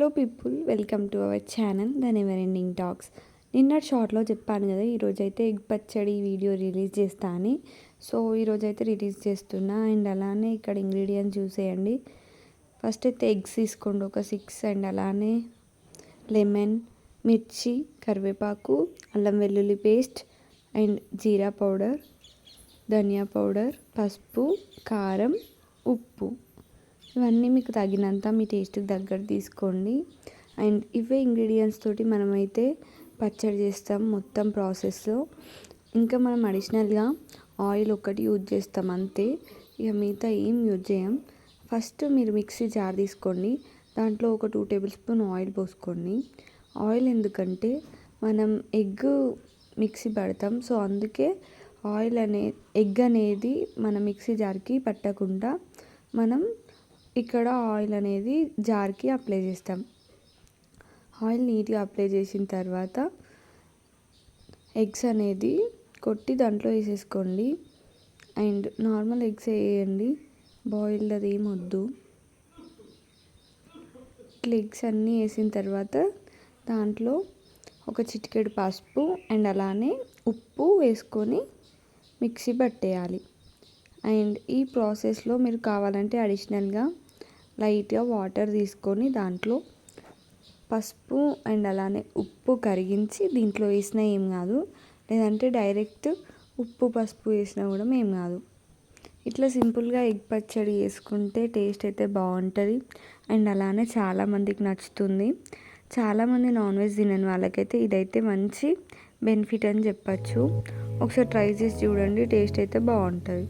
Hello people, welcome to our channel the never ending talks. నిన్నటి షార్ట్లో చెప్పాను కదా, ఈరోజైతే ఎగ్ పచ్చడి వీడియో రిలీజ్ చేస్తా అని. సో ఈరోజైతే రిలీజ్ చేస్తున్నా. అండ్ అలానే ఇక్కడ ఇంగ్రీడియంట్స్ చూసేయండి. ఫస్ట్ అయితే ఎగ్స్ తీసుకోండి ఒక 6. అండ్ అలానే లెమన్, మిర్చి, కరివేపాకు, అల్లం వెల్లుల్లి పేస్ట్, అండ్ జీరా పౌడర్, ధనియా పౌడర్, పసుపు, కారం, ఉప్పు. ఇవన్నీ మీకు తగినంత మీ టేస్ట్కి దగ్గర తీసుకోండి. అండ్ ఇవే ఇంగ్రీడియంట్స్ తోటి మనమైతే పచ్చడి చేస్తాం మొత్తం ప్రాసెస్లో. ఇంకా మనం అడిషనల్గా ఆయిల్ ఒకటి యూజ్ చేస్తాం అంతే, ఇక మిగతా ఏం యూజ్ చేయం. ఫస్ట్ మీరు మిక్సీ జార్ తీసుకోండి, దాంట్లో ఒక 2 టేబుల్ స్పూన్ ఆయిల్ పోసుకోండి. ఆయిల్ ఎందుకంటే మనం ఎగ్ మిక్సీ పడతాం, సో అందుకే ఎగ్ అనేది మన మిక్సీ జార్కి పట్టకుండా మనం ఇక్కడ ఆయిల్ అనేది జార్కి అప్లై చేస్తాం. ఆయిల్ నీట్గా అప్లై చేసిన తర్వాత ఎగ్స్ అనేది కొట్టి దాంట్లో వేసేసుకోండి. అండ్ నార్మల్ ఎగ్స్ వేయండి, బాయిల్డ్ అది ఏం వద్దు. ఇట్లా ఎగ్స్ అన్నీ వేసిన తర్వాత దాంట్లో ఒక చిటికెడు పసుపు అండ్ అలానే ఉప్పు వేసుకొని మిక్సీ పట్టేయాలి. అండ్ ఈ ప్రాసెస్లో మీరు కావాలంటే అడిషనల్గా లైట్గా వాటర్ తీసుకొని దాంట్లో పసుపు అండ్ అలానే ఉప్పు కరిగించి దీంట్లో వేసినా ఏం కాదు, లేదంటే డైరెక్ట్ ఉప్పు పసుపు వేసినా కూడా ఏం కాదు. ఇట్లా సింపుల్గా ఎగ్ పచ్చడి వేసుకుంటే టేస్ట్ అయితే బాగుంటుంది. అండ్ అలానే చాలామందికి నచ్చుతుంది. చాలామంది నాన్ వెజ్ తినని వాళ్ళకైతే ఇదైతే మంచి బెనిఫిట్ అని చెప్పచ్చు. ఒకసారి ట్రై చేసి చూడండి, టేస్ట్ అయితే బాగుంటుంది.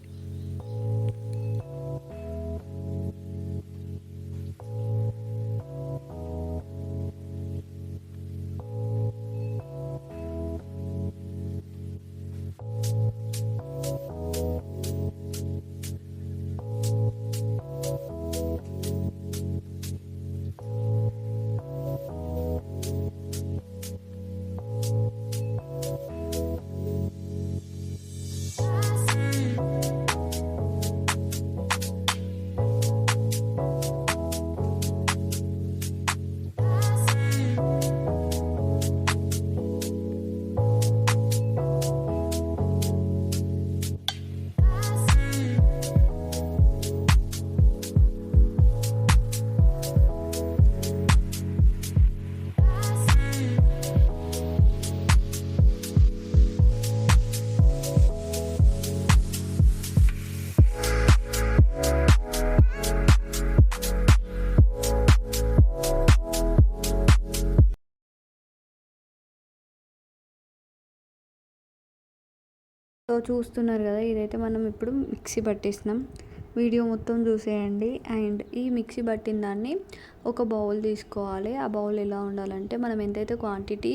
సో చూస్తున్నారు కదా, ఇదైతే మనం ఇప్పుడు మిక్సీ పట్టేసినాం. వీడియో మొత్తం చూసేయండి. అండ్ ఈ మిక్సీ పట్టిన దాన్ని ఒక బౌల్ తీసుకోవాలి. ఆ బౌల్ ఎలా ఉండాలంటే మనం ఎంతైతే క్వాంటిటీ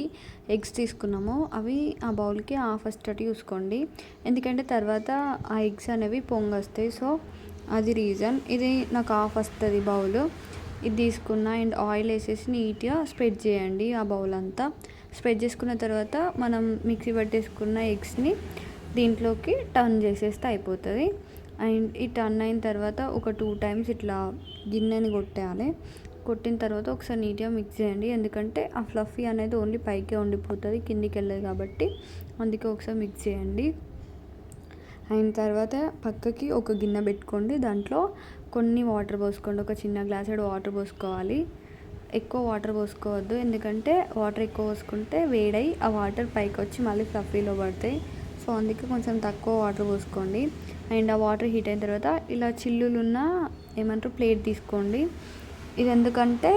ఎగ్స్ తీసుకున్నామో అవి ఆ బౌల్కి హాఫ్ వచ్చేటట్టు చూసుకోండి. ఎందుకంటే తర్వాత ఆ ఎగ్స్ అనేవి పొంగొస్తాయి. సో అది రీజన్. ఇది నాకు హాఫ్ వస్తుంది బౌల్. ఇది తీసుకున్న అండ్ ఆయిల్ వేసేసి నీట్గా స్ప్రెడ్ చేయండి. ఆ బౌల్ అంతా స్ప్రెడ్ చేసుకున్న తర్వాత మనం మిక్సీ పట్టేసుకున్న ఎగ్స్ని దీంట్లోకి టర్న్ చేసేస్తే అయిపోతుంది. అండ్ ఈ టర్న్ అయిన తర్వాత ఒక 2 టైమ్స్ ఇట్లా గిన్నెని కొట్టేయాలి. కొట్టిన తర్వాత ఒకసారి నీట్గా మిక్స్ చేయండి. ఎందుకంటే ఆ ఫ్లఫీ అనేది ఓన్లీ పైకే ఉండిపోతుంది, కిందికి వెళ్ళదు కాబట్టి అందుకే ఒకసారి మిక్స్ చేయండి. అయిన తర్వాత పక్కకి ఒక గిన్నె పెట్టుకోండి, దాంట్లో కొన్ని వాటర్ పోసుకోండి. ఒక చిన్న గ్లాసెడ్ వాటర్ పోసుకోవాలి. ఎక్కువ వాటర్ పోసుకోవద్దు, ఎందుకంటే వాటర్ ఎక్కువ పోసుకుంటే వేడై ఆ వాటర్ పైకి వచ్చి మళ్ళీ ఫ్లఫీలో పడతాయి. సో అందుకే కొంచెం తక్కువ వాటర్ పోసుకోండి. అండ్ ఆ వాటర్ హీట్ అయిన తర్వాత ఇలా చిల్లులున్న ప్లేట్ తీసుకోండి. ఇది ఎందుకంటే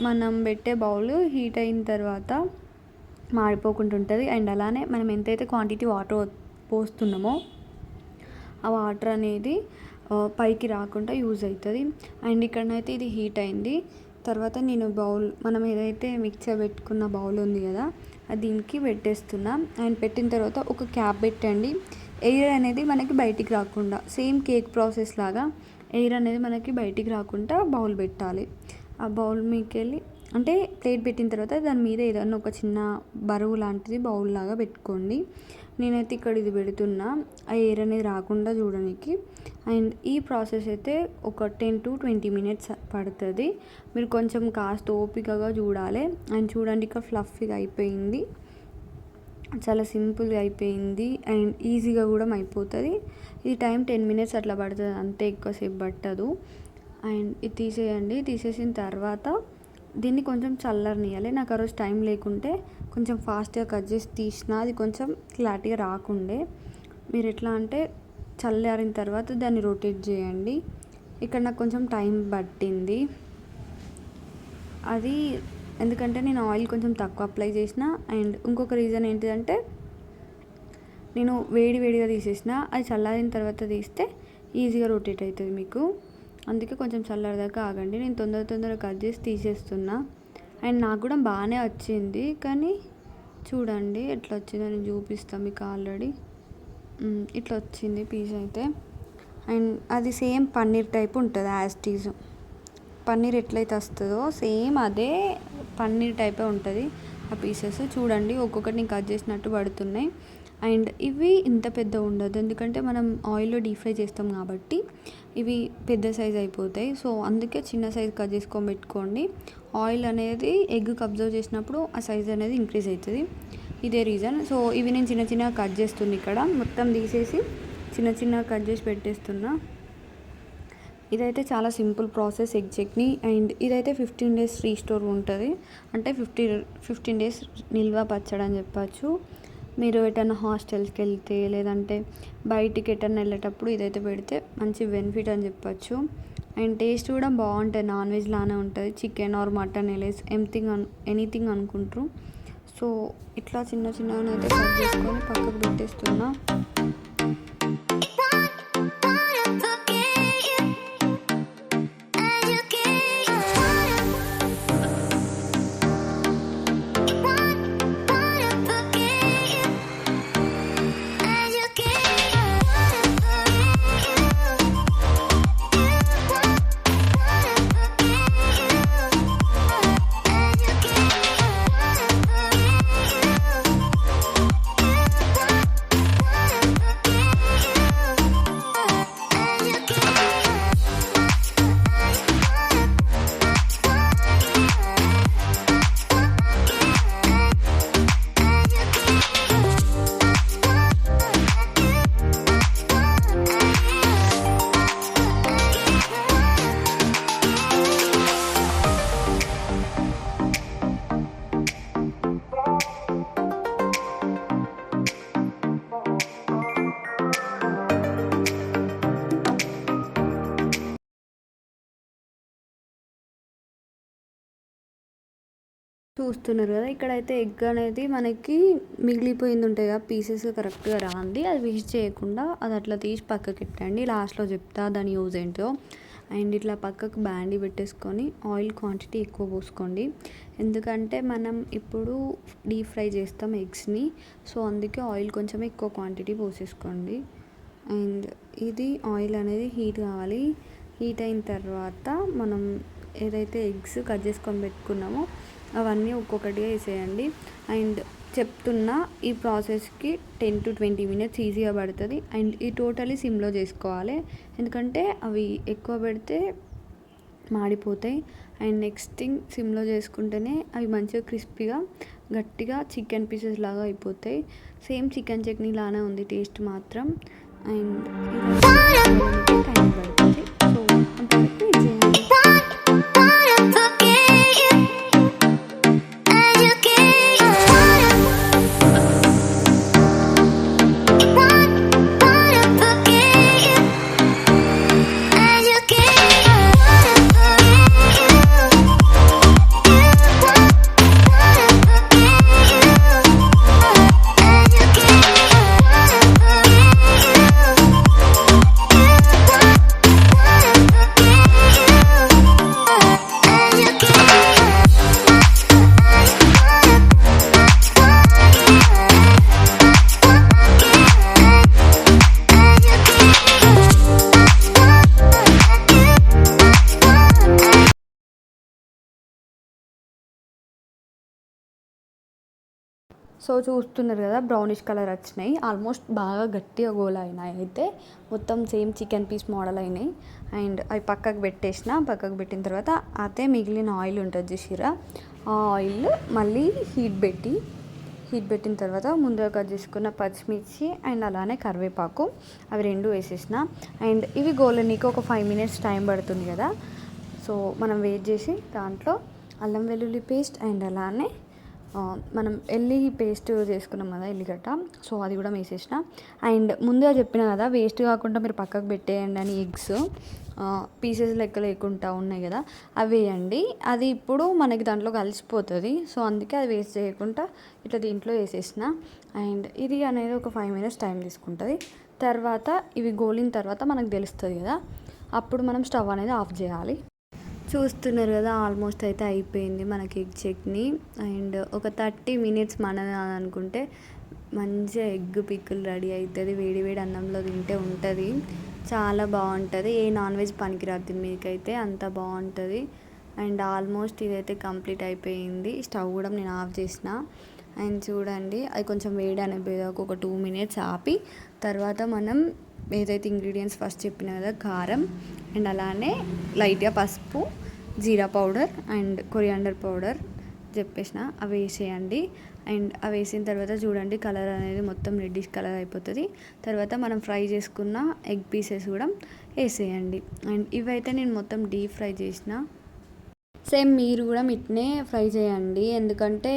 మనం పెట్టే బౌల్ హీట్ అయిన తర్వాత మాడిపోకుండా ఉంటుంది. అండ్ అలానే మనం ఎంతైతే క్వాంటిటీ వాటర్ పోస్తున్నామో ఆ వాటర్ అనేది పైకి రాకుండా యూజ్ అవుతుంది. అండ్ ఇక్కడనైతే ఇది హీట్ అయింది. తర్వాత నేను మనం ఏదైతే మిక్సర్ పెట్టుకున్న బౌల్ ఉంది కదా, అది దీనికి పెట్టేస్తున్నాం. అండ్ పెట్టిన తర్వాత ఒక క్యాప్ పెట్టండి. ఎయిర్ అనేది మనకి బయటికి రాకుండా, సేమ్ కేక్ ప్రాసెస్ లాగా ఎయిర్ అనేది మనకి బయటికి రాకుండా బౌల్ పెట్టాలి. ఆ బౌల్ మీకెళ్ళి అంటే ప్లేట్ పెట్టిన తర్వాత దాని మీద ఏదన్నా ఒక చిన్న బరువు లాంటిది బౌల్ లాగా పెట్టుకోండి. నేనైతే ఇక్కడ ఇది పెడుతున్నా, ఆ ఎయిర్ అనేది రాకుండా చూడడానికి. అండ్ ఈ ప్రాసెస్ అయితే ఒక 10 to 20 మినిట్స్ పడుతుంది. మీరు కొంచెం కాస్త ఓపికగా చూడాలి. అండ్ చూడండి ఇక్కడ ఫ్లఫీగా అయిపోయింది, చాలా సింపుల్గా అయిపోయింది అండ్ ఈజీగా కూడా అయిపోతుంది. ఈ టైం 10 మినిట్స్ అట్లా పడుతుంది, అంతే, ఎక్కువసేపు పట్టదు. అండ్ ఇది తీసేయండి. తీసేసిన తర్వాత దీన్ని కొంచెం చల్లరనియాలి. నాకు ఆ రోజు టైం లేకుంటే కొంచెం ఫాస్ట్గా కట్ చేసి తీసిన అది కొంచెం క్లారిటీగా రాకుండే. మీరు ఎట్లా అంటే చల్లారిన తర్వాత దాన్ని రొటేట్ చేయండి. ఇక్కడ నాకు కొంచెం టైం పట్టింది, అది ఎందుకంటే నేను ఆయిల్ కొంచెం తక్కువ అప్లై చేసిన. అండ్ ఇంకొక రీజన్ ఏంటిదంటే నేను వేడిగా తీసేసిన, అది చల్లారిన తర్వాత తీస్తే ఈజీగా రొటేట్ అవుతుంది మీకు. అందుకే కొంచెం చల్లారదాకా ఆగండి. నేను తొందరగా కట్ చేసి తీసేస్తున్నా. అండ్ నాకు కూడా బాగానే వచ్చింది, కానీ చూడండి ఎట్లా వచ్చిందో నేను చూపిస్తాను మీకు. ఆల్రెడీ ఇట్లా వచ్చింది పీస్ అయితే. అండ్ అది సేమ్ పన్నీర్ టైప్ ఉంటుంది, యాస్టీజ్ పన్నీర్ ఎట్లయితే వస్తుందో సేమ్ అదే పన్నీర్ టైపే ఉంటుంది ఆ పీసెస్. చూడండి ఒక్కొక్కటి నేను కట్ చేసినట్టు పడుతున్నాయి. అండ్ ఇవి ఇంత పెద్ద ఉండదు, ఎందుకంటే మనం ఆయిల్లో డీప్ ఫ్రై చేస్తాం కాబట్టి ఇవి పెద్ద సైజ్ అయిపోతాయి. సో అందుకే చిన్న సైజ్ కట్ చేసుకొని పెట్టుకోండి. ఆయిల్ అనేది ఎగ్కి అబ్జర్వ్ చేసినప్పుడు ఆ సైజ్ అనేది ఇంక్రీజ్ అవుతుంది, ఇదే రీజన్. సో ఇవి నేను చిన్న కట్ చేస్తున్నా, ఇక్కడ మొత్తం తీసేసి చిన్న కట్ చేసి పెట్టేస్తున్నా. ఇదైతే చాలా simple process, egg chutney. And ఇదైతే 15 days రీస్టోర్ ఉంటుంది, అంటే 15 days నిల్వ పచ్చడి అని చెప్పచ్చు. మీరు ఎటన్నా హాస్టల్స్కి వెళ్తే లేదంటే బయటికి ఎటన్నా వెళ్ళేటప్పుడు ఇదైతే పెడితే మంచి బెనిఫిట్ అని చెప్పచ్చు. అండ్ టేస్ట్ కూడా బాగుంటుంది, నాన్ వెజ్ లానే ఉంటుంది, చికెన్ ఆర్ మటన్ ఎనీథింగ్ అనుకుంటారు. సో ఇట్లా చిన్నగా అయితే కట్ చేసుకొని పక్కకు పెట్టేస్తున్నా. చూస్తున్నారు కదా, ఇక్కడైతే ఎగ్ అనేది మనకి మిగిలిపోయింది ఉంటాయి కదా పీసెస్, కరెక్ట్గా రాంది. అది వేస్ట్ చేయకుండా అది అట్లా తీసి పక్కకి పెట్టండి. లాస్ట్లో చెప్తా దాని యూజ్ ఏంటో. అండ్ ఇట్లా పక్కకు బ్యాండీ పెట్టేసుకొని ఆయిల్ క్వాంటిటీ ఎక్కువ పోసుకోండి, ఎందుకంటే మనం ఇప్పుడు డీప్ ఫ్రై చేస్తాం ఎగ్స్ని. సో అందుకే ఆయిల్ కొంచెం ఎక్కువ క్వాంటిటీ పోసేసుకోండి. అండ్ ఇది ఆయిల్ అనేది హీట్ కావాలి. హీట్ అయిన తర్వాత మనం ఏదైతే ఎగ్స్ కట్ చేసుకొని పెట్టుకున్నామో అవన్నీ ఒక్కొక్కటిగా వేసేయండి. అండ్ చెప్తున్నా ఈ ప్రాసెస్కి 10 to 20 minutes ఈజీగా పడుతుంది. అండ్ ఈ టోటలీ సిమ్లో చేసుకోవాలి, ఎందుకంటే అవి ఎక్కువ పెడితే మాడిపోతాయి. అండ్ నెక్స్ట్ థింగ్, సిమ్లో చేసుకుంటేనే అవి మంచిగా క్రిస్పీగా గట్టిగా చికెన్ పీసెస్ లాగా అయిపోతాయి. సేమ్ చికెన్ చట్నీ లానే ఉంది టేస్ట్ మాత్రం. అండ్ టైం పడుతుంది. సో అంతవరకు ఇది చేయండి. సో చూస్తున్నారు కదా బ్రౌనిష్ కలర్ వచ్చినాయి, ఆల్మోస్ట్ బాగా గట్టిగా గోల అయినాయి. అయితే మొత్తం సేమ్ చికెన్ పీస్ మోడల్ అయినాయి. అండ్ అవి పక్కకు పెట్టిన తర్వాత అదే మిగిలిన ఆయిల్ ఉంటుంది చూసిరా, ఆ ఆయిల్ మళ్ళీ హీట్ పెట్టిన తర్వాత ముందుగా కట్ చేసుకున్న పచ్చిమిర్చి అండ్ అలానే కరివేపాకు అవి రెండు వేసేసిన. అండ్ ఇవి గోలనీకి ఒక 5 minutes టైం పడుతుంది కదా. సో మనం వెయిట్ చేసి దాంట్లో అల్లం వెల్లుల్లి పేస్ట్ అండ్ అలానే మనం పేస్ట్ చేసుకున్నాం కదా ఎల్లిగడ్డ, సో అది కూడా వేసేసిన. అండ్ ముందుగా చెప్పిన కదా వేస్ట్ కాకుండా మీరు పక్కకు పెట్టేయండి అని, ఎగ్స్ పీసెస్ లెక్క లేకుండా ఉన్నాయి కదా అవి వేయండి. అది ఇప్పుడు మనకి దాంట్లో కలిసిపోతుంది, సో అందుకే అది వేస్ట్ చేయకుండా ఇట్లా దీంట్లో వేసేసిన. అండ్ ఇది అనేది ఒక 5 minutes టైం తీసుకుంటుంది. తర్వాత ఇవి గోలిన తర్వాత మనకు తెలుస్తుంది కదా, అప్పుడు మనం స్టవ్ అనేది ఆఫ్ చేయాలి. చూస్తున్నారు కదా ఆల్మోస్ట్ అయితే అయిపోయింది మనకి ఎగ్ చట్నీ. అండ్ ఒక 30 minutes మనది అనుకుంటే మంచిగా ఎగ్ పిక్కులు రెడీ అవుతుంది. వేడి వేడి అన్నంలో తింటే ఉంటుంది, చాలా బాగుంటుంది. ఏ నాన్ వెజ్ పనికిరాదు మీకైతే, అంత బాగుంటుంది. అండ్ ఆల్మోస్ట్ ఇదైతే కంప్లీట్ అయిపోయింది. స్టవ్ కూడా నేను ఆఫ్ చేసిన. అండ్ చూడండి అది కొంచెం వేడి అనేది ఒక 2 minutes ఆపి తర్వాత మనం ఏదైతే ఇంగ్రీడియంట్స్ ఫస్ట్ చెప్పిన కదా, కారం అండ్ అలానే లైట్గా పసుపు, జీరా పౌడర్ అండ్ కొరియాండర్ పౌడర్ చెప్పేసిన అవి వేసేయండి. అండ్ అవి వేసిన తర్వాత చూడండి కలర్ అనేది మొత్తం రెడ్డిష్ కలర్ అయిపోతుంది. తర్వాత మనం ఫ్రై చేసుకున్న ఎగ్ పీసెస్ కూడా వేసేయండి. అండ్ ఇవైతే నేను మొత్తం డీప్ ఫ్రై చేసిన. సేమ్ మీరు కూడా ఇట్నే ఫ్రై చేయండి, ఎందుకంటే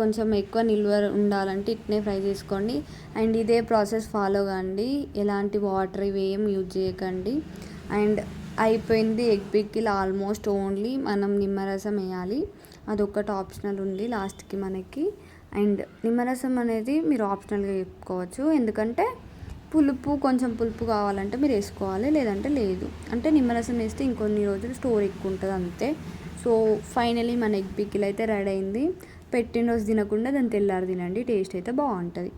కొంచెం ఎక్కువ నిల్వ ఉండాలంటే ఇట్నే ఫ్రై చేసుకోండి. అండ్ ఇదే ప్రాసెస్ ఫాలో కండి, ఎలాంటి వాటర్ ఇవి ఏం యూజ్ చేయకండి. అండ్ అయిపోయింది ఎగ్ పికిల్ ఆల్మోస్ట్. ఓన్లీ మనం నిమ్మరసం వేయాలి, అదొక్కటి ఆప్షనల్ ఉంది లాస్ట్కి మనకి. అండ్ నిమ్మరసం అనేది మీరు ఆప్షనల్గా చెప్పుకోవచ్చు, ఎందుకంటే కొంచెం పులుపు కావాలంటే మీరు వేసుకోవాలి, లేదంటే లేదు. అంటే నిమ్మరసం వేస్తే ఇంకొన్ని రోజులు స్టోర్ ఎక్కువ ఉంటుంది అంతే. సో ఫైనలీ మన ఎగ్ పికిల్ అయితే రెడీ అయింది. పెట్టిన రోజు తినకుండా దాన్ని తెల్లారి తినండి, టేస్ట్ అయితే బాగుంటుంది.